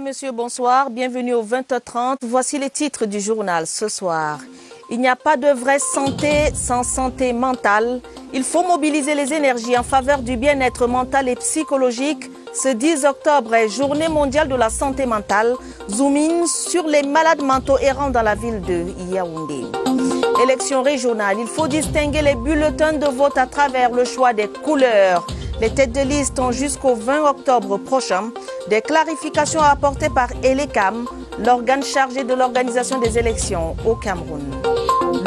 Madame, Monsieur, bonsoir. Bienvenue au 20h30. Voici les titres du journal ce soir. Il n'y a pas de vraie santé sans santé mentale. Il faut mobiliser les énergies en faveur du bien-être mental et psychologique. Ce 10 octobre est Journée mondiale de la santé mentale. Zoom in sur les malades mentaux errants dans la ville de Yaoundé. Élection régionale. Il faut distinguer les bulletins de vote à travers le choix des couleurs. Les têtes de liste ont jusqu'au 20 octobre prochain. Des clarifications apportées par Elecam, l'organe chargé de l'organisation des élections au Cameroun.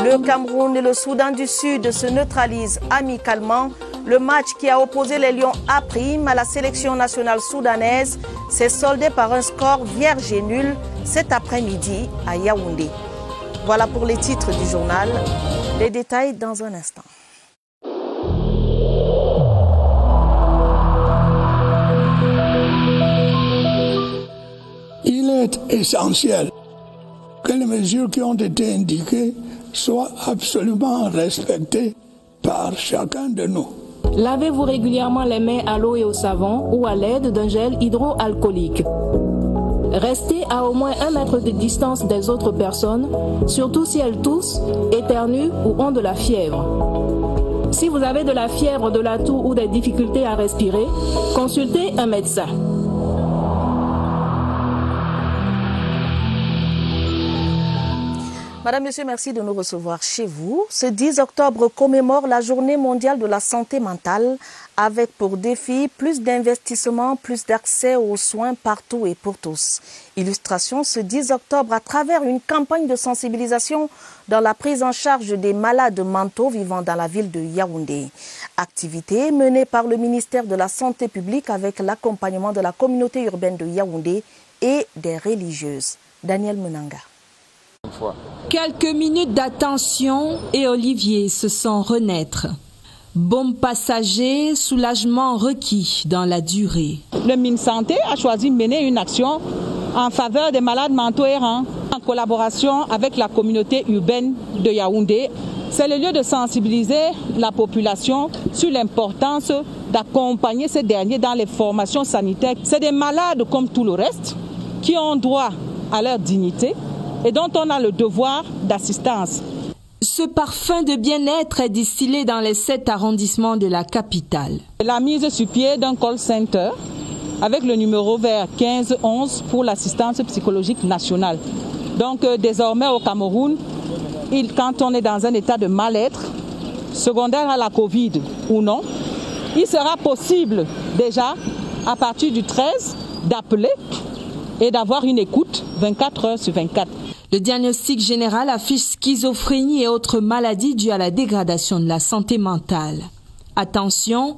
Le Cameroun et le Soudan du Sud se neutralisent amicalement. Le match qui a opposé les Lions A' à la sélection nationale soudanaise s'est soldé par un score vierge et nul cet après-midi à Yaoundé. Voilà pour les titres du journal. Les détails dans un instant. Il est essentiel que les mesures qui ont été indiquées soient absolument respectées par chacun de nous. Lavez-vous régulièrement les mains à l'eau et au savon ou à l'aide d'un gel hydroalcoolique. Restez à au moins 1 mètre de distance des autres personnes, surtout si elles toussent, éternuent ou ont de la fièvre. Si vous avez de la fièvre, de la toux ou des difficultés à respirer, consultez un médecin. Madame, Monsieur, merci de nous recevoir chez vous. Ce 10 octobre commémore la Journée mondiale de la santé mentale avec pour défi plus d'investissement, plus d'accès aux soins partout et pour tous. Illustration ce 10 octobre à travers une campagne de sensibilisation dans la prise en charge des malades mentaux vivant dans la ville de Yaoundé. Activité menée par le ministère de la Santé publique avec l'accompagnement de la communauté urbaine de Yaoundé et des religieuses. Daniel Menanga. Quelques minutes d'attention et Olivier se sent renaître. Bombe passager, soulagement requis dans la durée. Le MinSanté a choisi de mener une action en faveur des malades mentaux errants en collaboration avec la communauté urbaine de Yaoundé. C'est le lieu de sensibiliser la population sur l'importance d'accompagner ces derniers dans les formations sanitaires. C'est des malades comme tout le reste qui ont droit à leur dignité et dont on a le devoir d'assistance. Ce parfum de bien-être est distillé dans les 7 arrondissements de la capitale. La mise sur pied d'un call center avec le numéro vert 1511 pour l'assistance psychologique nationale. Donc désormais au Cameroun, quand on est dans un état de mal-être, secondaire à la Covid ou non, il sera possible déjà à partir du 13 d'appeler et d'avoir une écoute 24 heures sur 24. Le diagnostic général affiche schizophrénie et autres maladies dues à la dégradation de la santé mentale. Attention,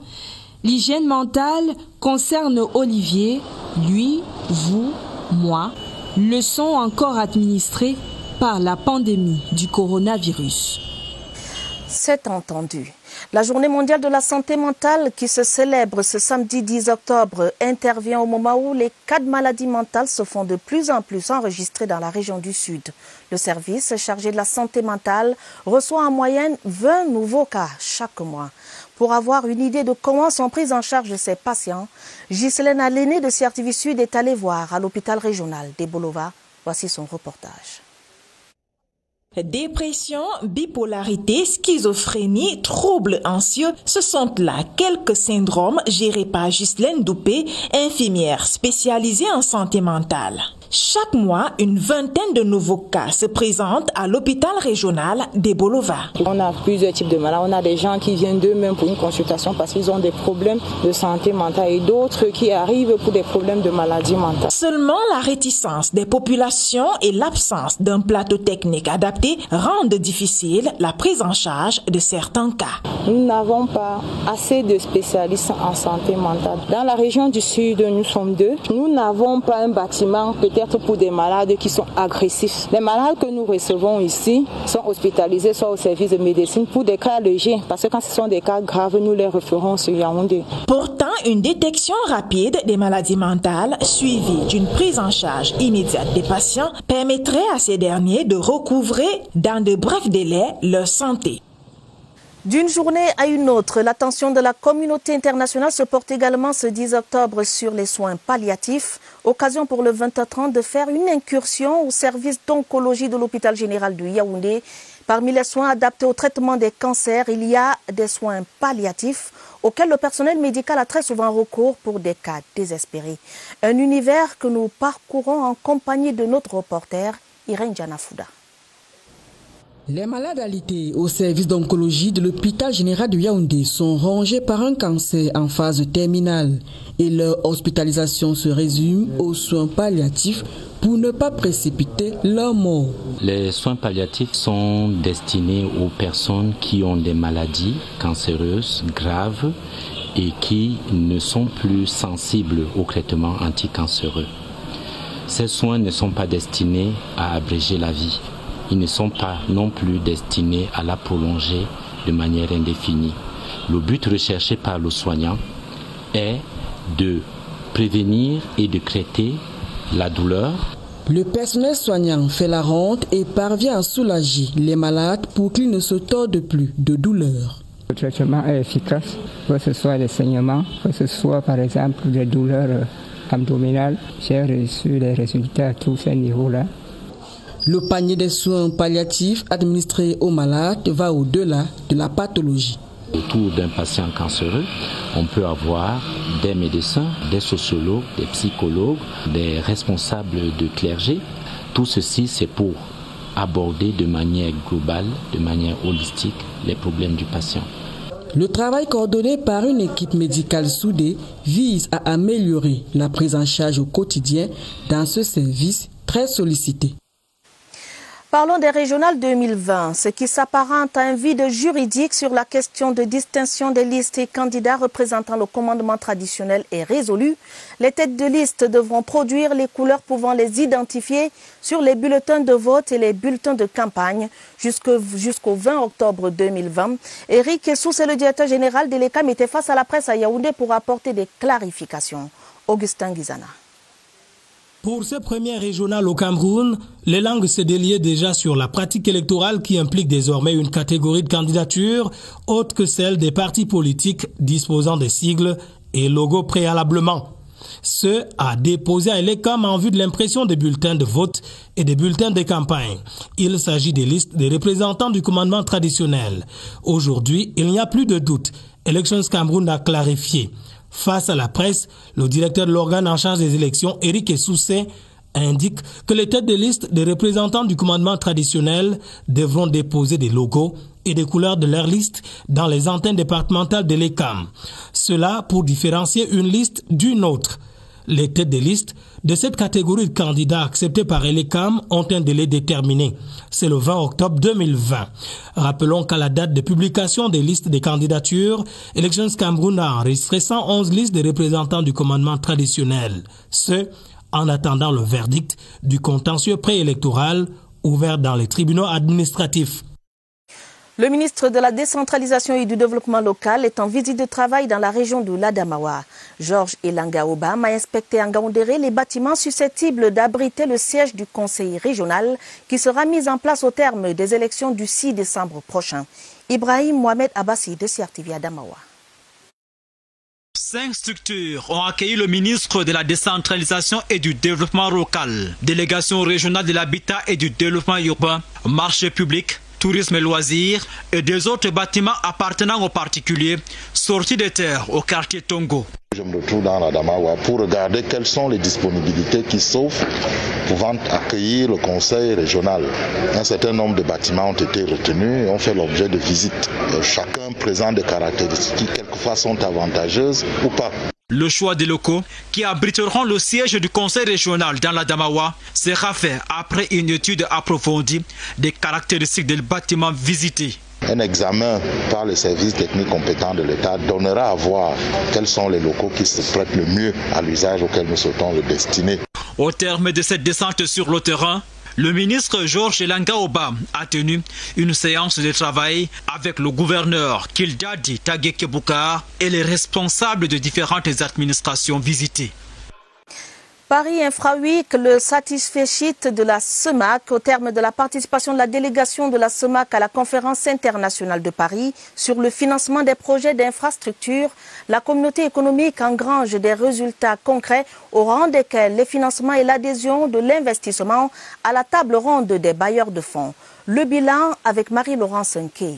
l'hygiène mentale concerne Olivier, lui, vous, moi, leçon encore administrée par la pandémie du coronavirus. C'est entendu. La Journée mondiale de la santé mentale qui se célèbre ce samedi 10 octobre intervient au moment où les cas de maladies mentales se font de plus en plus enregistrer dans la région du Sud. Le service chargé de la santé mentale reçoit en moyenne 20 nouveaux cas chaque mois. Pour avoir une idée de comment sont pris en charge ces patients, Ghislaine Aléné de CRTV Sud est allée voir à l'hôpital régional d'Ebolova. Voici son reportage. Dépression, bipolarité, schizophrénie, troubles anxieux, ce sont là quelques syndromes gérés par Ghislaine Doupé, infirmière spécialisée en santé mentale. Chaque mois, une vingtaine de nouveaux cas se présentent à l'hôpital régional d'Ebolova. On a plusieurs types de malades. On a des gens qui viennent d'eux-mêmes pour une consultation parce qu'ils ont des problèmes de santé mentale et d'autres qui arrivent pour des problèmes de maladie mentale. Seulement la réticence des populations et l'absence d'un plateau technique adapté rendent difficile la prise en charge de certains cas. Nous n'avons pas assez de spécialistes en santé mentale. Dans la région du Sud, nous sommes 2. Nous n'avons pas un bâtiment peut-être pour des malades qui sont agressifs. Les malades que nous recevons ici sont hospitalisés soit au service de médecine pour des cas légers, parce que quand ce sont des cas graves, nous les référons sur Yaoundé. Pourtant, une détection rapide des maladies mentales suivie d'une prise en charge immédiate des patients permettrait à ces derniers de recouvrer dans de brefs délais leur santé. D'une journée à une autre, l'attention de la communauté internationale se porte également ce 10 octobre sur les soins palliatifs. Occasion pour le 20h30 de faire une incursion au service d'oncologie de l'hôpital général de Yaoundé. Parmi les soins adaptés au traitement des cancers, il y a des soins palliatifs auxquels le personnel médical a très souvent recours pour des cas désespérés. Un univers que nous parcourons en compagnie de notre reporter Irène Janafouda. Les malades alités au service d'oncologie de l'hôpital général de Yaoundé sont rongés par un cancer en phase terminale et leur hospitalisation se résume aux soins palliatifs pour ne pas précipiter leur mort. Les soins palliatifs sont destinés aux personnes qui ont des maladies cancéreuses graves et qui ne sont plus sensibles aux traitements anticancéreux. Ces soins ne sont pas destinés à abréger la vie. Ils ne sont pas non plus destinés à la prolonger de manière indéfinie. Le but recherché par le soignant est de prévenir et de traiter la douleur. Le personnel soignant fait la ronde et parvient à soulager les malades pour qu'ils ne se tordent plus de douleur. Le traitement est efficace, que ce soit des saignements, que ce soit par exemple des douleurs abdominales. J'ai reçu les résultats à tous ces niveaux-là. Le panier des soins palliatifs administrés aux malades va au-delà de la pathologie. Autour d'un patient cancéreux, on peut avoir des médecins, des sociologues, des psychologues, des responsables de clergé. Tout ceci, c'est pour aborder de manière globale, de manière holistique, les problèmes du patient. Le travail coordonné par une équipe médicale soudée vise à améliorer la prise en charge au quotidien dans ce service très sollicité. Parlons des régionales 2020, ce qui s'apparente à un vide juridique sur la question de distinction des listes et candidats représentant le commandement traditionnel est résolu. Les têtes de liste devront produire les couleurs pouvant les identifier sur les bulletins de vote et les bulletins de campagne jusqu'au 20 octobre 2020. Eric Essous, le directeur général de l'ECAM, était face à la presse à Yaoundé pour apporter des clarifications. Augustin Guizana. Pour ces premières régionales au Cameroun, les langues se déliaient déjà sur la pratique électorale qui implique désormais une catégorie de candidatures autre que celle des partis politiques disposant des sigles et logos préalablement. Ce à déposer à l'ECAM en vue de l'impression des bulletins de vote et des bulletins de campagne. Il s'agit des listes des représentants du commandement traditionnel. Aujourd'hui, il n'y a plus de doute. Elections Cameroun a clarifié. Face à la presse, le directeur de l'organe en charge des élections, Eric Essous, indique que les têtes de liste des représentants du commandement traditionnel devront déposer des logos et des couleurs de leur liste dans les antennes départementales de l'ECAM. Cela pour différencier une liste d'une autre. Les têtes de liste de cette catégorie de candidats acceptés par l'ECAM ont un délai déterminé. C'est le 20 octobre 2020. Rappelons qu'à la date de publication des listes des candidatures, Elections Cameroun a enregistré 111 listes de représentants du commandement traditionnel. Ce, en attendant le verdict du contentieux préélectoral ouvert dans les tribunaux administratifs. Le ministre de la Décentralisation et du Développement local est en visite de travail dans la région de l'Adamawa. Georges Elanga Obam a inspecté en Gaoundéré les bâtiments susceptibles d'abriter le siège du conseil régional qui sera mis en place au terme des élections du 6 décembre prochain. Ibrahim Mohamed Abbassi de CRTV Adamawa. 5 structures ont accueilli le ministre de la Décentralisation et du Développement local, délégation régionale de l'habitat et du développement urbain, marché public, tourisme et loisirs et des autres bâtiments appartenant aux particuliers sortis des terres au quartier Tongo. Je me retrouve dans l'Adamawa pour regarder quelles sont les disponibilités qui s'offrent pouvant accueillir le conseil régional. Un certain nombre de bâtiments ont été retenus et ont fait l'objet de visites. Chacun présente des caractéristiques qui quelquefois sont avantageuses ou pas. Le choix des locaux qui abriteront le siège du conseil régional dans l'Adamawa sera fait après une étude approfondie des caractéristiques des bâtiments visités. Un examen par les services techniques compétents de l'État donnera à voir quels sont les locaux qui se prêtent le mieux à l'usage auquel nous souhaitons le destiner. Au terme de cette descente sur le terrain, le ministre Georges Elanga Obam a tenu une séance de travail avec le gouverneur Kildadi Tageke Boukar et les responsables de différentes administrations visitées. Paris Infra Week, le satisfait sheet de la CEMAC, au terme de la participation de la délégation de la CEMAC à la conférence internationale de Paris sur le financement des projets d'infrastructure, la communauté économique engrange des résultats concrets au rang desquels les financements et l'adhésion de l'investissement à la table ronde des bailleurs de fonds. Le bilan avec Marie-Laurence Nkei.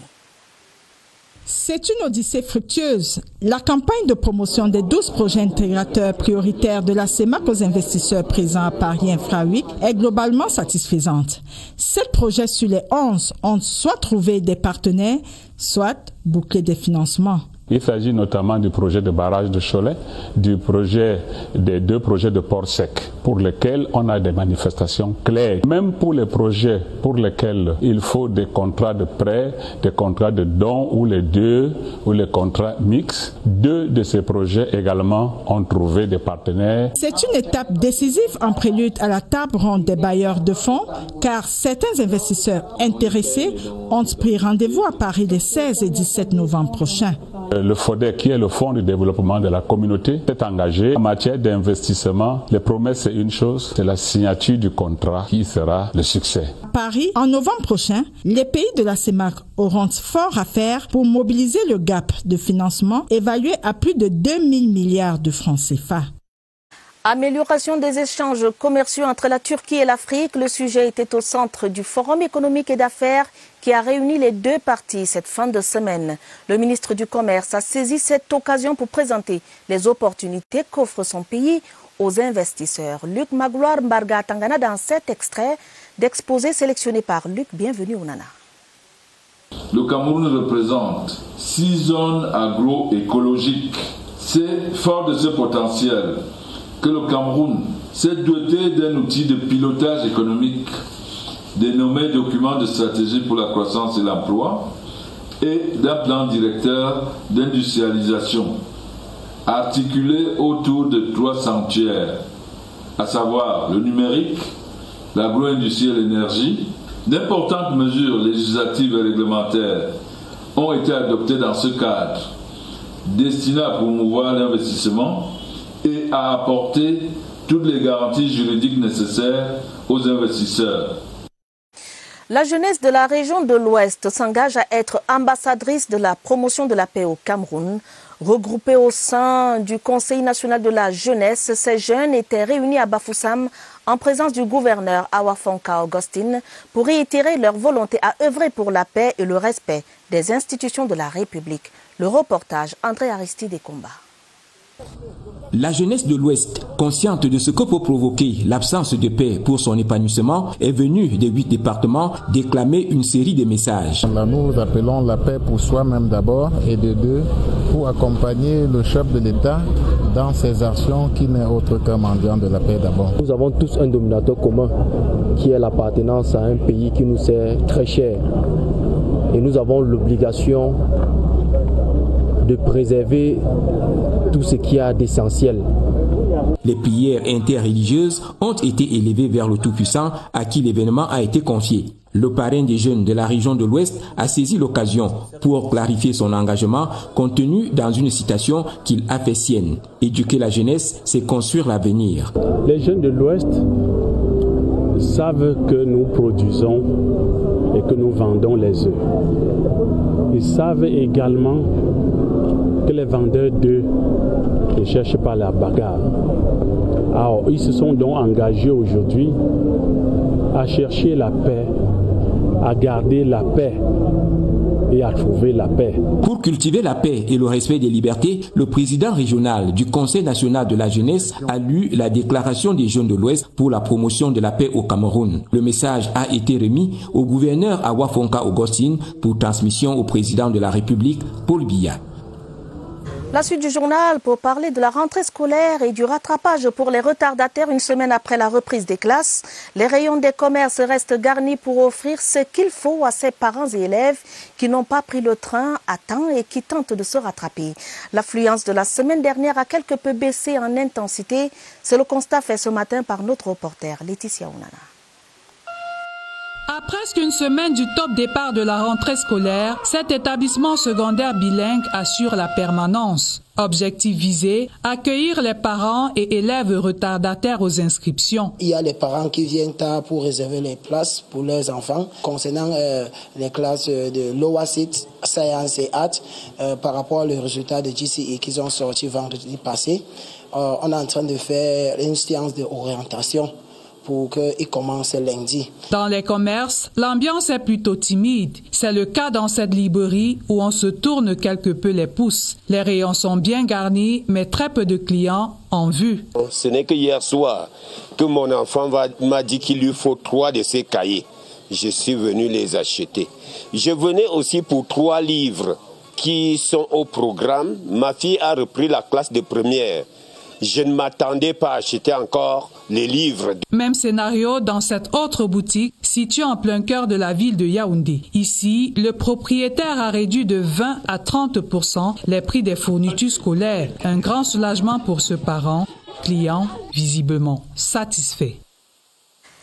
C'est une odyssée fructueuse. La campagne de promotion des 12 projets intégrateurs prioritaires de la CEMAC aux investisseurs présents à Paris Infra Week est globalement satisfaisante. 7 projets sur les 11 ont soit trouvé des partenaires, soit bouclé des financements. Il s'agit notamment du projet de barrage de Cholet, des 2 projets de port sec, pour lesquels on a des manifestations claires. Même pour les projets pour lesquels il faut des contrats de prêt, des contrats de dons ou les deux, ou les contrats mixtes, 2 de ces projets également ont trouvé des partenaires. C'est une étape décisive en prélude à la table ronde des bailleurs de fonds, car certains investisseurs intéressés ont pris rendez-vous à Paris les 16 et 17 novembre prochains. Le FODEC, qui est le Fonds de développement de la communauté, est engagé en matière d'investissement. Les promesses, c'est une chose, c'est la signature du contrat qui sera le succès. À Paris, en novembre prochain, les pays de la CEMAC auront fort à faire pour mobiliser le gap de financement évalué à plus de 2000 milliards de francs CFA. Amélioration des échanges commerciaux entre la Turquie et l'Afrique, le sujet était au centre du Forum économique et d'affaires qui a réuni les 2 parties cette fin de semaine. Le ministre du Commerce a saisi cette occasion pour présenter les opportunités qu'offre son pays aux investisseurs. Luc Magloire Mbarga Tangana dans cet extrait d'exposé sélectionné par Luc. Bienvenue au Nana. Le Cameroun représente 6 zones agroécologiques. C'est fort de ce potentiel que le Cameroun s'est doté d'un outil de pilotage économique dénommé document de stratégie pour la croissance et l'emploi et d'un plan directeur d'industrialisation articulé autour de 3 sanctuaires, à savoir le numérique, l'agro-industrie et l'énergie. D'importantes mesures législatives et réglementaires ont été adoptées dans ce cadre, destinées à promouvoir l'investissement et à apporter toutes les garanties juridiques nécessaires aux investisseurs. La jeunesse de la région de l'Ouest s'engage à être ambassadrice de la promotion de la paix au Cameroun. Regroupés au sein du Conseil national de la jeunesse, ces jeunes étaient réunis à Bafoussam en présence du gouverneur Awa Fonka Augustine pour réitérer leur volonté à œuvrer pour la paix et le respect des institutions de la République. Le reportage André Aristide Ekomba. La jeunesse de l'Ouest, consciente de ce que peut provoquer l'absence de paix pour son épanouissement, est venue des 8 départements déclamer une série de messages. Nous appelons la paix pour soi-même d'abord et de 2 pour accompagner le chef de l'État dans ses actions qui n'est autre qu'un mendiant de la paix d'abord. Nous avons tous un dominateur commun qui est l'appartenance à un pays qui nous est très cher et nous avons l'obligation de préserver tout ce qu'il y a d'essentiel. Les prières interreligieuses ont été élevées vers le Tout-Puissant à qui l'événement a été confié. Le parrain des jeunes de la région de l'Ouest a saisi l'occasion pour clarifier son engagement contenu dans une citation qu'il a fait sienne. Éduquer la jeunesse, c'est construire l'avenir. Les jeunes de l'Ouest savent que nous produisons et que nous vendons les œufs. Ils savent également que les vendeurs d'œufs ne cherchent pas la bagarre. Alors, ils se sont donc engagés aujourd'hui à chercher la paix, à garder la paix et à trouver la paix. Pour cultiver la paix et le respect des libertés, le président régional du Conseil national de la jeunesse a lu la déclaration des jeunes de l'Ouest pour la promotion de la paix au Cameroun. Le message a été remis au gouverneur Awa Fonka Augustine pour transmission au président de la République, Paul Biya. La suite du journal pour parler de la rentrée scolaire et du rattrapage pour les retardataires une semaine après la reprise des classes. Les rayons des commerces restent garnis pour offrir ce qu'il faut à ces parents et élèves qui n'ont pas pris le train à temps et qui tentent de se rattraper. L'affluence de la semaine dernière a quelque peu baissé en intensité. C'est le constat fait ce matin par notre reporter Laetitia Ounana. À presque une semaine du top départ de la rentrée scolaire, cet établissement secondaire bilingue assure la permanence. Objectif visé, accueillir les parents et élèves retardataires aux inscriptions. Il y a les parents qui viennent tard pour réserver les places pour leurs enfants. Concernant les classes de Lower Site, Science et Art, par rapport aux résultats de GCE qu'ils ont sortis vendredi passé, on est en train de faire une séance d'orientation pour qu'ils commencent lundi. Dans les commerces, l'ambiance est plutôt timide. C'est le cas dans cette librairie où on se tourne quelque peu les pouces. Les rayons sont bien garnis, mais très peu de clients en vue. Ce n'est que hier soir que mon enfant m'a dit qu'il lui faut 3 de ces cahiers. Je suis venu les acheter. Je venais aussi pour 3 livres qui sont au programme. Ma fille a repris la classe de première. Je ne m'attendais pas à acheter encore les livres. Même scénario dans cette autre boutique située en plein cœur de la ville de Yaoundé. Ici, le propriétaire a réduit de 20 à 30% les prix des fournitures scolaires. Un grand soulagement pour ce parent, client visiblement satisfait.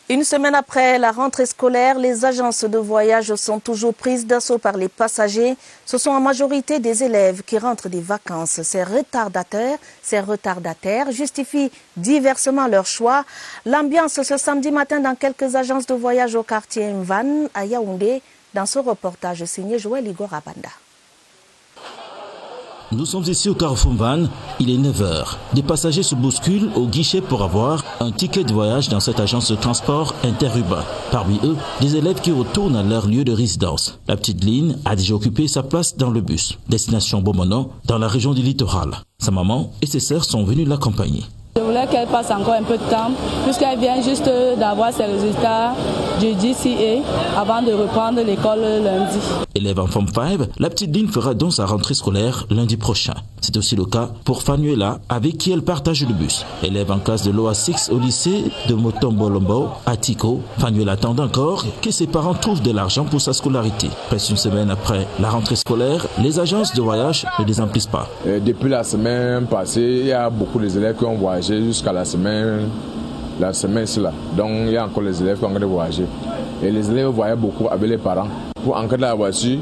Une semaine après la rentrée scolaire, les agences de voyage sont toujours prises d'assaut par les passagers. Ce sont en majorité des élèves qui rentrent des vacances. Ces retardataires justifient diversement leur choix. L'ambiance ce samedi matin dans quelques agences de voyage au quartier Mvan à Yaoundé. Dans ce reportage signé Joël Igor Abanda. Nous sommes ici au Carrefour Van, il est 9h. Des passagers se bousculent au guichet pour avoir un ticket de voyage dans cette agence de transport interurbain. Parmi eux, des élèves qui retournent à leur lieu de résidence. La petite Line a déjà occupé sa place dans le bus. Destination Bomono, dans la région du littoral. Sa maman et ses sœurs sont venues l'accompagner. Je voulais qu'elle passe encore un peu de temps, puisqu'elle vient juste d'avoir ses résultats du GCE avant de reprendre l'école lundi. Élève en Form 5, la petite Line fera donc sa rentrée scolaire lundi prochain. C'est aussi le cas pour Fanuela, avec qui elle partage le bus. Élève en classe de l'OA6 au lycée de Motombolombo à Tico, Fanuela attend encore que ses parents trouvent de l'argent pour sa scolarité. Presque une semaine après la rentrée scolaire, les agences de voyage ne désemplissent pas. Depuis la semaine passée, il y a beaucoup d'élèves qui ont voyagé jusqu'à la semaine là. Donc il y a encore les élèves qui ont voyagé. Et les élèves voyaient beaucoup avec les parents. Pour entrer dans la voiture,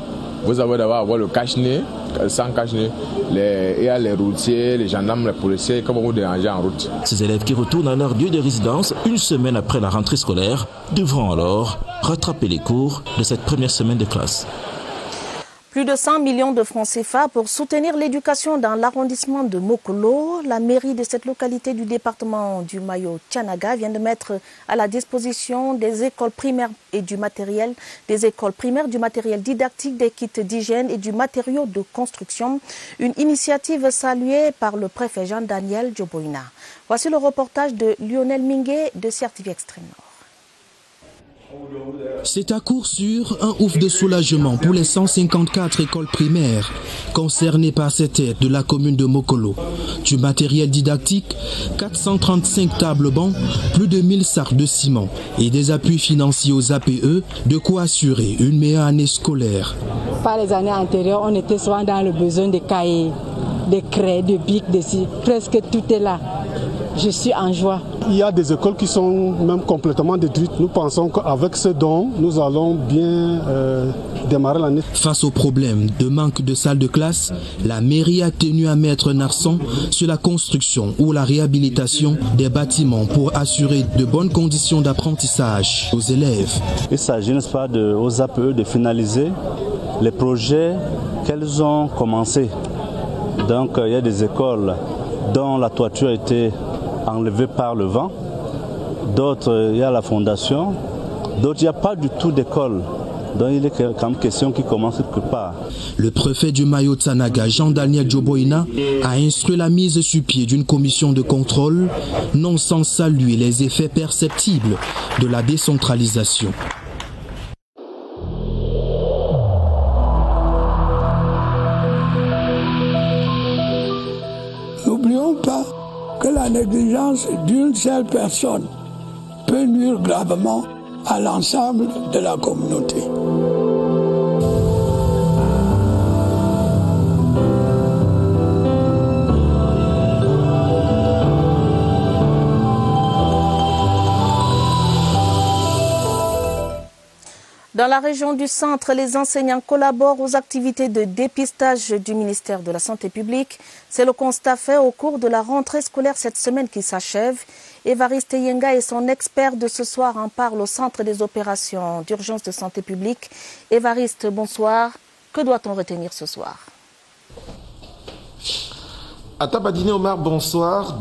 vous avez d'abord avoir le cache-nez. Sans cache-nez, il y a les routiers, les gendarmes, les policiers, comment vous dérangez en route. Ces élèves qui retournent à leur lieu de résidence une semaine après la rentrée scolaire devront alors rattraper les cours de cette première semaine de classe. Plus de 100 millions de francs CFA pour soutenir l'éducation dans l'arrondissement de Mokolo. La mairie de cette localité du département du Mayo Tianaga vient de mettre à la disposition des écoles primaires et du matériel, didactique, des kits d'hygiène et du matériau de construction. Une initiative saluée par le préfet Jean-Daniel Djoboina. Voici le reportage de Lionel Minguet de CRTV Extrême Nord. C'est à coup sûr un ouf de soulagement pour les 154 écoles primaires concernées par cette aide de la commune de Mokolo. Du matériel didactique, 435 tables bancs, plus de 1000 sacs de ciment et des appuis financiers aux APE, de quoi assurer une meilleure année scolaire. Par les années antérieures, on était souvent dans le besoin de cahiers, de craies, de bics, presque tout est là. Je suis en joie. Il y a des écoles qui sont même complètement détruites. Nous pensons qu'avec ce don, nous allons bien démarrer l'année. Face au problème de manque de salles de classe, la mairie a tenu à mettre un accent sur la construction ou la réhabilitation des bâtiments pour assurer de bonnes conditions d'apprentissage aux élèves. Il s'agit, n'est-ce pas, aux APE de finaliser les projets qu'elles ont commencés. Donc il y a des écoles dont la toiture a été enlevée par le vent, d'autres il y a la fondation, d'autres il n'y a pas du tout d'école. Donc il est quand même question qui commence quelque part. Le préfet du Mayo Tianaga, Jean-Daniel Djoboina, a instruit la mise sur pied d'une commission de contrôle, non sans saluer les effets perceptibles de la décentralisation. N'oublions pas que la négligence d'une seule personne peut nuire gravement à l'ensemble de la communauté. Dans la région du centre, les enseignants collaborent aux activités de dépistage du ministère de la Santé publique. C'est le constat fait au cours de la rentrée scolaire cette semaine qui s'achève. Évariste Yenga et son expert de ce soir en parlent au centre des opérations d'urgence de santé publique. Évariste, bonsoir. Que doit-on retenir ce soir? Atabadine Omar, bonsoir.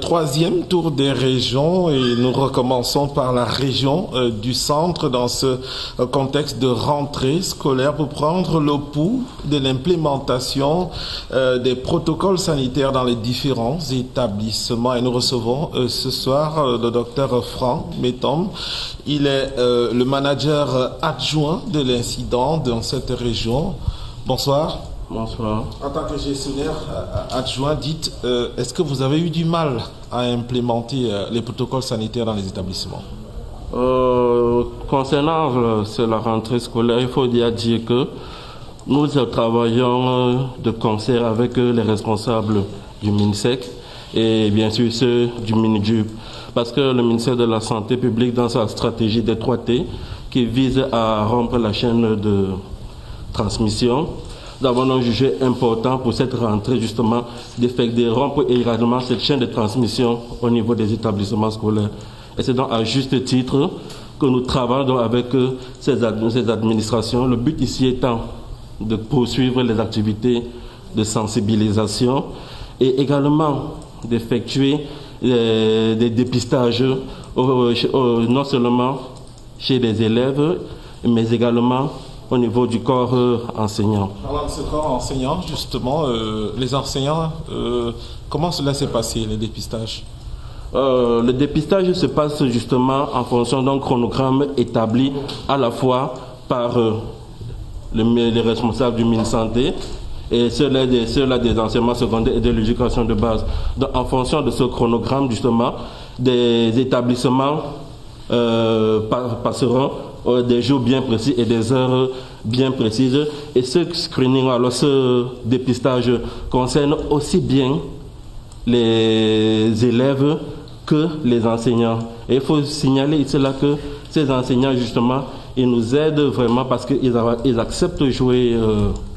Troisième tour des régions et nous recommençons par la région du centre dans ce contexte de rentrée scolaire pour prendre le pouls de l'implémentation des protocoles sanitaires dans les différents établissements. Et nous recevons ce soir le docteur Franck Métom. Il est le manager adjoint de l'incident dans cette région. Bonsoir. Bonsoir. En tant que gestionnaire adjoint, dites, est-ce que vous avez eu du mal à implémenter les protocoles sanitaires dans les établissements? Concernant la rentrée scolaire, il faut dire que nous travaillons de concert avec les responsables du MINSEC et bien sûr ceux du MINJUB. Parce que le ministère de la Santé publique, dans sa stratégie des 3T, qui vise à rompre la chaîne de transmission, nous avons jugé important pour cette rentrée justement de rompre également cette chaîne de transmission au niveau des établissements scolaires. Et c'est donc à juste titre que nous travaillons avec ces administrations. Le but ici étant de poursuivre les activités de sensibilisation et également d'effectuer des dépistages non seulement chez les élèves, mais également au niveau du corps enseignant. Parlant de ce corps enseignant, justement, les enseignants, comment cela s'est passé, les dépistages? Le dépistage se passe justement en fonction d'un chronogramme établi à la fois par les responsables du ministère Santé et ceux-là des enseignements secondaires et de l'éducation de base. Donc, en fonction de ce chronogramme, justement, des établissements passeront des jours bien précis et des heures bien précises. Et ce screening, alors ce dépistage concerne aussi bien les élèves que les enseignants. Et il faut signaler ici là que ces enseignants, justement, ils nous aident vraiment parce qu'ils acceptent de jouer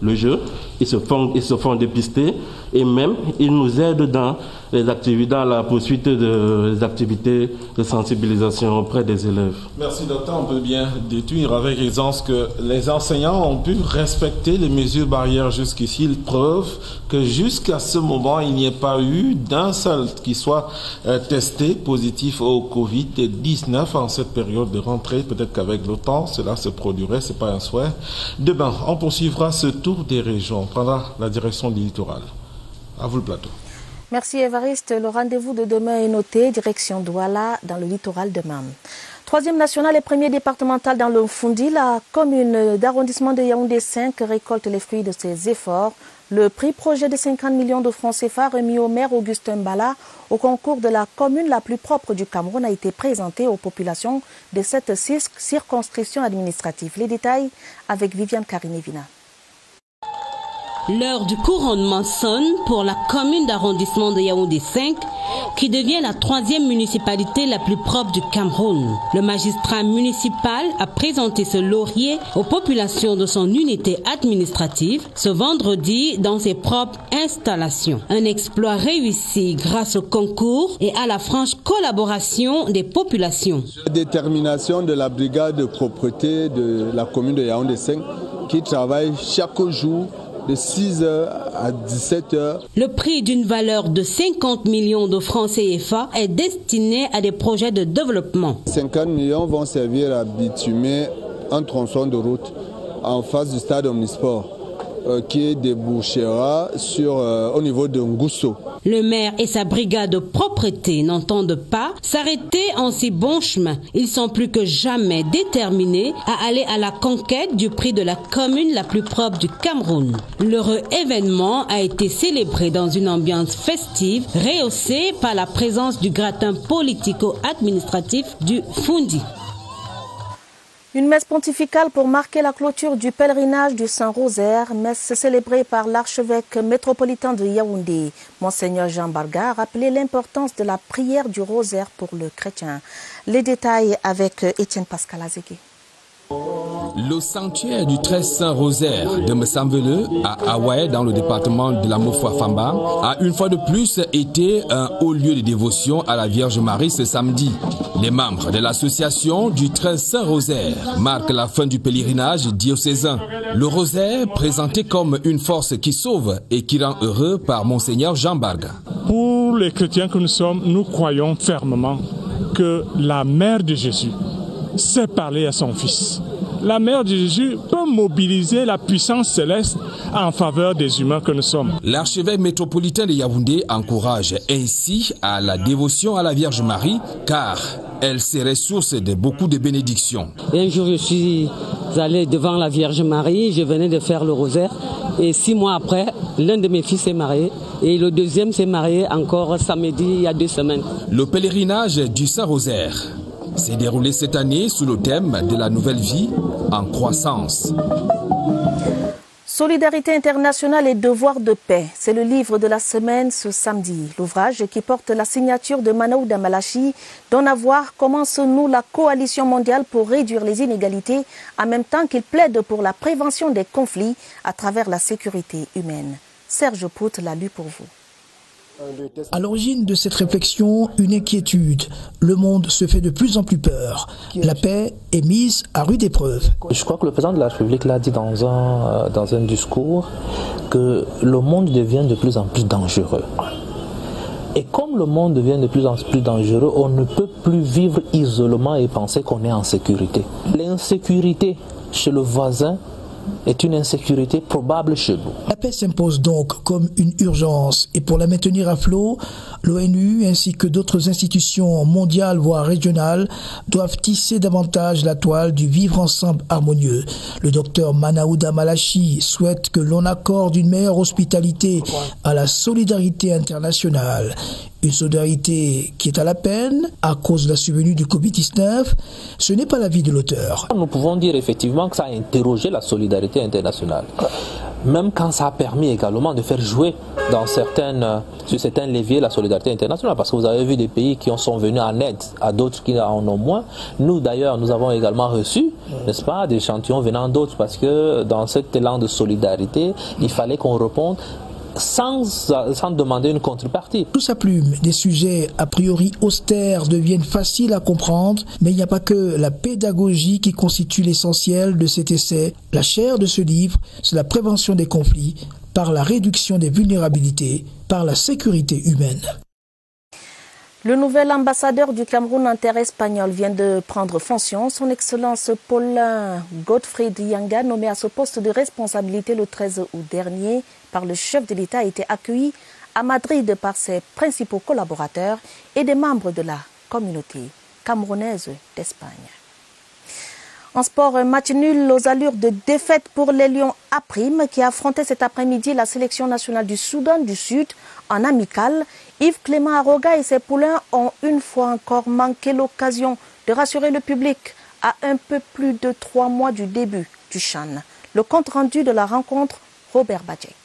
le jeu, ils se font dépister et même ils nous aident dans les activités, dans la poursuite des activités de sensibilisation auprès des élèves. Merci docteur, on peut bien déduire avec aisance que les enseignants ont pu respecter les mesures barrières jusqu'ici. Preuve que jusqu'à ce moment, il n'y ait pas eu d'un seul qui soit testé positif au Covid-19 en cette période de rentrée. Peut-être qu'avec le temps, cela se produirait, ce n'est pas un souhait. Demain, on poursuivra ce tour des régions. On prendra la direction du littoral. À vous le plateau. Merci Évariste. Le rendez-vous de demain est noté, direction Douala, dans le littoral de Mam. Troisième national et premier départemental dans le Fundi, la commune d'arrondissement de Yaoundé 5 récolte les fruits de ses efforts. Le prix projet de 50 millions de francs CFA remis au maire Augustin Mbala au concours de la commune la plus propre du Cameroun a été présenté aux populations de cette circonscription administrative. Les détails avec Viviane Karinevina. L'heure du couronnement sonne pour la commune d'arrondissement de Yaoundé 5, qui devient la troisième municipalité la plus propre du Cameroun. Le magistrat municipal a présenté ce laurier aux populations de son unité administrative ce vendredi dans ses propres installations. Un exploit réussi grâce au concours et à la franche collaboration des populations. La détermination de la brigade de propreté de la commune de Yaoundé 5 qui travaille chaque jour de 6h à 17h. Le prix d'une valeur de 50 millions de francs CFA est destiné à des projets de développement. 50 millions vont servir à bitumer un tronçon de route en face du stade Omnisport qui débouchera au niveau de Ngousso. Le maire et sa brigade de propreté n'entendent pas s'arrêter en si bon chemin. Ils sont plus que jamais déterminés à aller à la conquête du prix de la commune la plus propre du Cameroun. L'heureux événement a été célébré dans une ambiance festive, rehaussée par la présence du gratin politico-administratif du Fundi. Une messe pontificale pour marquer la clôture du pèlerinage du Saint-Rosaire, messe célébrée par l'archevêque métropolitain de Yaoundé. Monseigneur Jean Barga a rappelé l'importance de la prière du rosaire pour le chrétien. Les détails avec Étienne Pascal Azégué. Le sanctuaire du 13 Saint-Rosaire de Msamvele à Hawaï, dans le département de la Mofwa-Famba, a une fois de plus été un haut lieu de dévotion à la Vierge Marie ce samedi. Les membres de l'association du 13 Saint-Rosaire marquent la fin du pèlerinage diocésain. Le rosaire présenté comme une force qui sauve et qui rend heureux par Monseigneur Jean Barga. Pour les chrétiens que nous sommes, nous croyons fermement que la mère de Jésus sait parler à son fils. La mère de Jésus peut mobiliser la puissance céleste en faveur des humains que nous sommes. L'archevêque métropolitain de Yaoundé encourage ainsi à la dévotion à la Vierge Marie, car elle serait source de beaucoup de bénédictions. Un jour, je suis allé devant la Vierge Marie, je venais de faire le rosaire, et 6 mois après, l'un de mes fils s'est marié, et le deuxième s'est marié encore samedi, il y a 2 semaines. Le pèlerinage du Saint-Rosaire s'est déroulé cette année sous le thème de la nouvelle vie en croissance. Solidarité internationale et devoir de paix, c'est le livre de la semaine ce samedi. L'ouvrage qui porte la signature de Manaouda Malachi donne à voir comment se noue la coalition mondiale pour réduire les inégalités, en même temps qu'il plaide pour la prévention des conflits à travers la sécurité humaine. Serge Pout l'a lu pour vous. À l'origine de cette réflexion, une inquiétude. Le monde se fait de plus en plus peur. La paix est mise à rude épreuve. Je crois que le président de la République l'a dit dans un discours que le monde devient de plus en plus dangereux. Et comme le monde devient de plus en plus dangereux, on ne peut plus vivre isolement et penser qu'on est en sécurité. L'insécurité chez le voisin est une insécurité probable chez nous. La paix s'impose donc comme une urgence et pour la maintenir à flot, l'ONU ainsi que d'autres institutions mondiales voire régionales doivent tisser davantage la toile du vivre ensemble harmonieux. Le docteur Manaouda Malachi souhaite que l'on accorde une meilleure hospitalité à la solidarité internationale. Une solidarité qui est à la peine à cause de la survenue du Covid-19, ce n'est pas l'avis de l'auteur. Nous pouvons dire effectivement que ça a interrogé la solidarité internationale, même quand ça a permis également de faire jouer sur certains leviers la solidarité internationale, parce que vous avez vu des pays qui sont venus en aide à d'autres qui en ont moins. Nous d'ailleurs, nous avons également reçu, n'est-ce pas, des échantillons venant d'autres, parce que dans cet élan de solidarité, il fallait qu'on réponde sans demander une contrepartie. Sous sa plume, des sujets a priori austères deviennent faciles à comprendre, mais il n'y a pas que la pédagogie qui constitue l'essentiel de cet essai. La chair de ce livre, c'est la prévention des conflits par la réduction des vulnérabilités, par la sécurité humaine. Le nouvel ambassadeur du Cameroun en terre espagnole vient de prendre fonction. Son Excellence Paulin Godfried Yanga, nommé à ce poste de responsabilité le 13 août dernier par le chef de l'État, a été accueilli à Madrid par ses principaux collaborateurs et des membres de la communauté camerounaise d'Espagne. En sport, un match nul aux allures de défaite pour les Lions A' qui affrontaient cet après-midi la sélection nationale du Soudan du Sud en amical. Yves Clément Aroga et ses poulains ont une fois encore manqué l'occasion de rassurer le public à un peu plus de 3 mois du début du CHAN. Le compte rendu de la rencontre, Robert Badjek.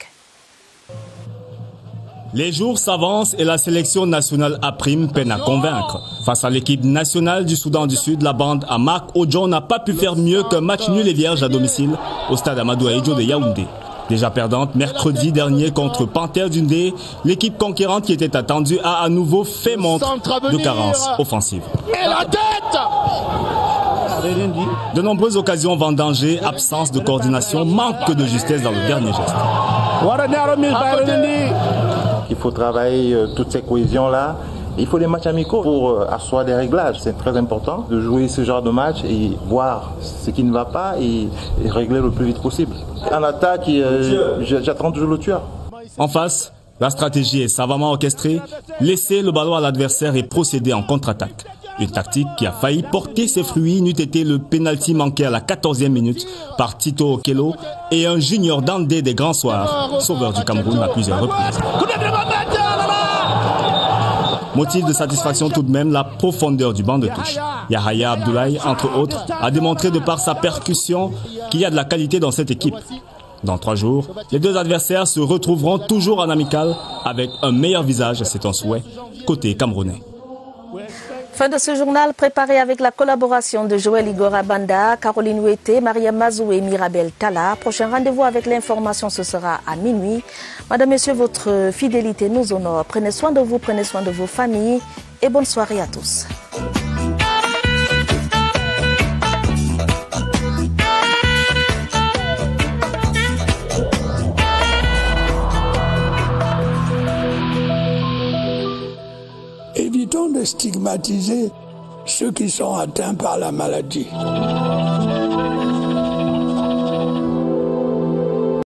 Les jours s'avancent et la sélection nationale A' peine à convaincre. Face à l'équipe nationale du Soudan du Sud, la bande à Marc Odjon n'a pas pu faire mieux qu'un match nul et vierge à domicile au stade Amadou Ahidjo de Yaoundé. Déjà perdante mercredi dernier contre Panthère Dundee, l'équipe conquérante qui était attendue a à nouveau fait montre de carence offensive. Et la tête! De nombreuses occasions vendangées, absence de coordination, manque de justesse dans le dernier geste. Il faut travailler toute cette cohésion-là. Il faut des matchs amicaux pour asseoir des réglages. C'est très important de jouer ce genre de match et voir ce qui ne va pas et régler le plus vite possible. En attaque, j'attends toujours le tueur. En face, la stratégie est savamment orchestrée. Laisser le ballon à l'adversaire et procéder en contre-attaque. Une tactique qui a failli porter ses fruits n'eût été le pénalty manqué à la 14e minute par Tito Okello et un junior Dandé des grands soirs, sauveur du Cameroun à plusieurs reprises. Motif de satisfaction tout de même, la profondeur du banc de touche. Yahaya Abdoulaye, entre autres, a démontré de par sa percussion qu'il y a de la qualité dans cette équipe. Dans 3 jours, les deux adversaires se retrouveront toujours en amical avec un meilleur visage, c'est un souhait, côté camerounais. Fin de ce journal préparé avec la collaboration de Joël Igora Banda, Caroline Ouetté, Maria Mazou et Mirabel Tala. Prochain rendez-vous avec l'information, ce sera à minuit. Madame, Messieurs, votre fidélité nous honore. Prenez soin de vous, prenez soin de vos familles et bonne soirée à tous. Évitons de stigmatiser ceux qui sont atteints par la maladie.